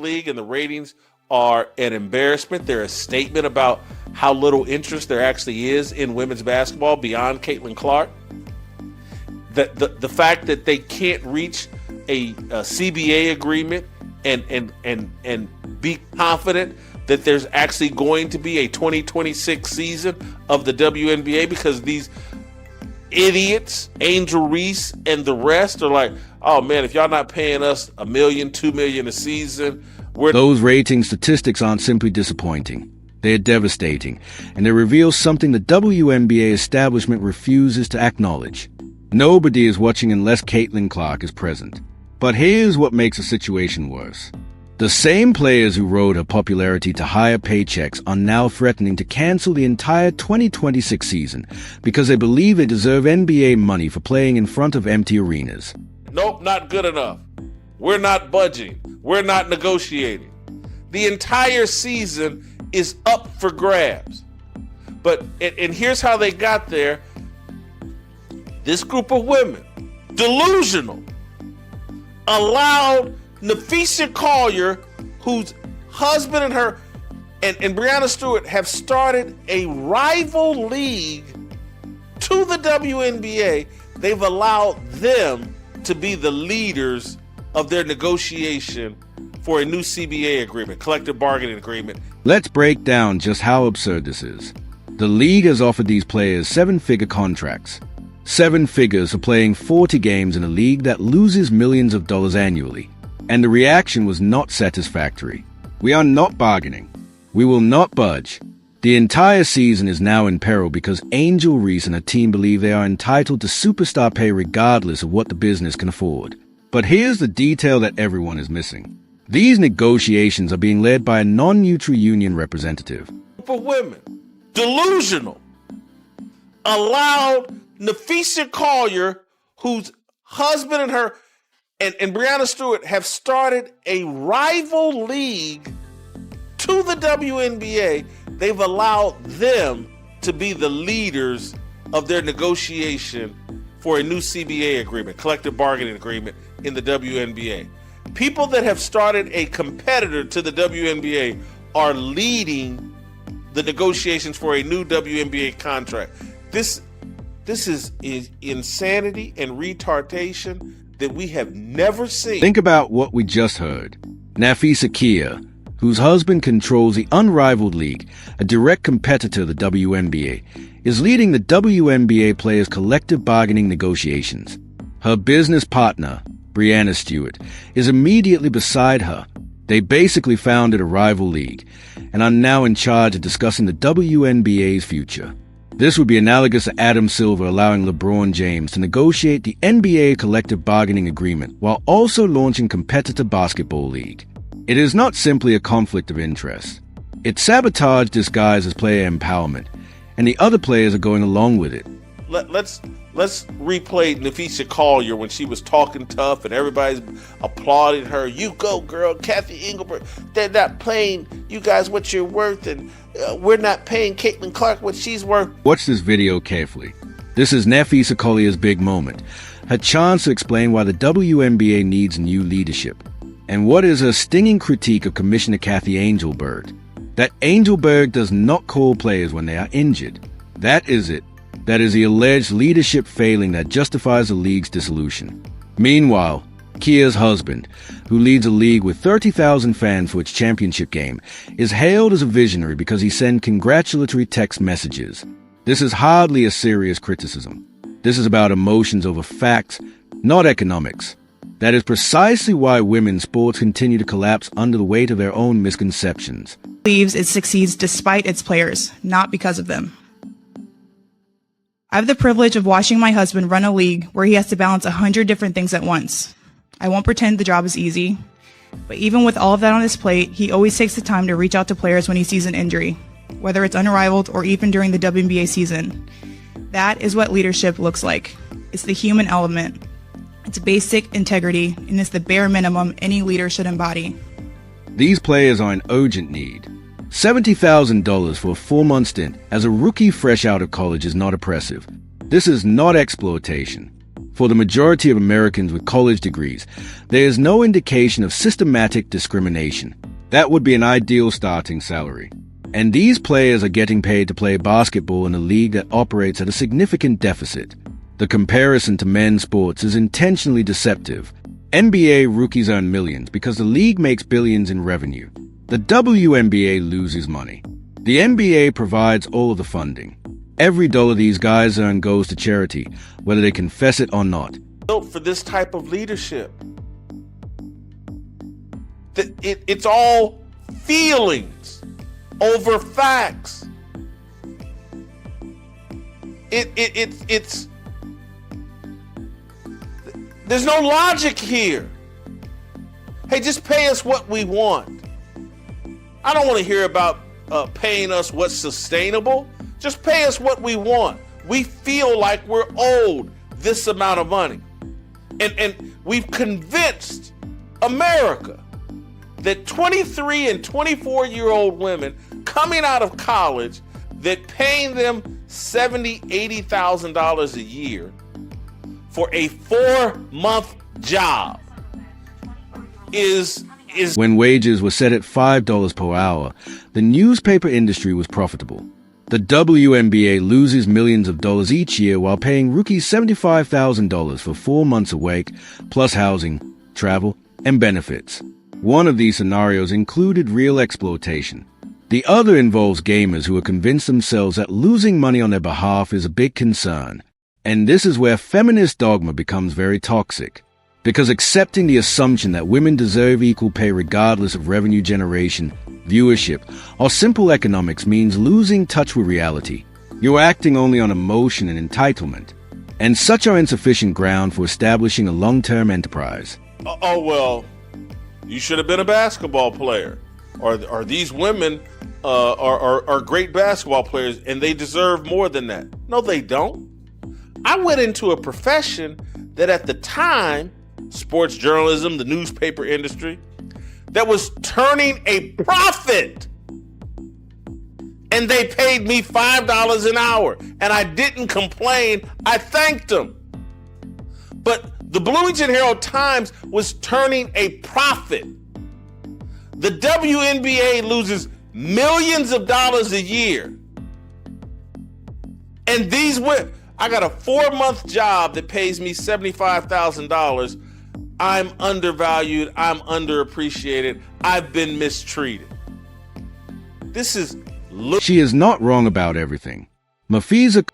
league, and the ratings are an embarrassment. They're a statement about how little interest there actually is in women's basketball beyond Caitlin Clark. The fact that they can't reach a CBA agreement and be confident that there's actually going to be a 2026 season of the WNBA because these idiots, Angel Reese and the rest, are like, oh man, if y'all not paying us $1 million, $2 million a season, Those rating statistics aren't simply disappointing. They're devastating, and they reveal something the WNBA establishment refuses to acknowledge. Nobody is watching unless Caitlin Clark is present. But here's what makes the situation worse. The same players who rode her popularity to higher paychecks are now threatening to cancel the entire 2026 season because they believe they deserve NBA money for playing in front of empty arenas. Nope, not good enough. We're not budging. We're not negotiating. The entire season is up for grabs. And here's how they got there. This group of women, delusional, allowed Nafisa Collier, whose husband and her and Breanna Stewart have started a rival league to the WNBA. They've allowed them to be the leaders of their negotiation for a new CBA agreement, collective bargaining agreement. Let's break down just how absurd this is. The league has offered these players 7-figure contracts. 7 figures for playing 40 games in a league that loses millions of dollars annually. And the reaction was not satisfactory. We are not bargaining. We will not budge. The entire season is now in peril because Angel Reese and her team believe they are entitled to superstar pay regardless of what the business can afford. But here's the detail that everyone is missing. These negotiations are being led by a non-neutral union representative. For women, delusional, allowed Nafisa Collier, whose husband and her and Breanna Stewart have started a rival league to the WNBA. They've allowed them to be the leaders of their negotiation for a new CBA agreement, collective bargaining agreement in the WNBA. People that have started a competitor to the WNBA are leading the negotiations for a new WNBA contract. This is insanity and retardation that we have never seen. Think about what we just heard. Nafisa Kia, whose husband controls the unrivaled league, a direct competitor to the WNBA, is leading the WNBA players' collective bargaining negotiations. Her business partner, Breanna Stewart, is immediately beside her. They basically founded a rival league and are now in charge of discussing the WNBA's future. This would be analogous to Adam Silver allowing LeBron James to negotiate the NBA collective bargaining agreement while also launching competitor basketball league. It is not simply a conflict of interest. It's sabotage disguised as player empowerment, and the other players are going along with it. Let's replay Nafisa Collier when she was talking tough and everybody's applauding her. You go, girl. Kathy Engelbert, they're not paying you guys what you're worth, and we're not paying Caitlin Clark what she's worth. Watch this video carefully. This is Nafisa Collier's big moment, her chance to explain why the WNBA needs new leadership, and what is her stinging critique of Commissioner Kathy Angelberg. That Angelberg does not call players when they are injured. That is it. That is the alleged leadership failing that justifies the league's dissolution. Meanwhile, Kia's husband, who leads a league with 30,000 fans for its championship game, is hailed as a visionary because he sends congratulatory text messages. This is hardly a serious criticism. This is about emotions over facts, not economics. That is precisely why women's sports continue to collapse under the weight of their own misconceptions. Believes it succeeds despite its players, not because of them. I have the privilege of watching my husband run a league where he has to balance 100 different things at once. I won't pretend the job is easy, but even with all of that on his plate, he always takes the time to reach out to players when he sees an injury, whether it's unrivaled or even during the WNBA season. That is what leadership looks like. It's the human element. It's basic integrity, and it's the bare minimum any leader should embody. These players are in urgent need. $70,000 for a 4-month stint as a rookie fresh out of college is not oppressive. This is not exploitation. For the majority of Americans with college degrees, there is no indication of systematic discrimination. That would be an ideal starting salary. And these players are getting paid to play basketball in a league that operates at a significant deficit. The comparison to men's sports is intentionally deceptive. NBA rookies earn millions because the league makes billions in revenue. The WNBA loses money. The NBA provides all of the funding. Every dollar these guys earn goes to charity, whether they confess it or not. Built for this type of leadership. It's all feelings over facts. It's there's no logic here. Hey, just pay us what we want. I don't want to hear about paying us what's sustainable. Just pay us what we want. We feel like we're owed this amount of money. And we've convinced America that 23 and 24-year-old women coming out of college, that paying them $70,000, $80,000 a year for a 4-month job is When wages were set at $5 per hour, the newspaper industry was profitable. The WNBA loses millions of dollars each year while paying rookies $75,000 for 4 months awake, plus housing, travel, and benefits. One of these scenarios included real exploitation. The other involves gamers who are convinced themselves that losing money on their behalf is a big concern. And this is where feminist dogma becomes very toxic. Because accepting the assumption that women deserve equal pay regardless of revenue generation, viewership, or simple economics means losing touch with reality. You're acting only on emotion and entitlement. And such are insufficient ground for establishing a long-term enterprise. Oh, well, you should have been a basketball player. Or these women are great basketball players and they deserve more than that. No, they don't. I went into a profession that at the time, sports journalism, the newspaper industry, that was turning a profit. And they paid me $5 an hour. And I didn't complain. I thanked them. But the Bloomington Herald-Times was turning a profit. The WNBA loses millions of dollars a year. And these women, I got a 4-month job that pays me $75,000. I'm undervalued. I'm underappreciated. I've been mistreated. This is... She is not wrong about everything. Mafisa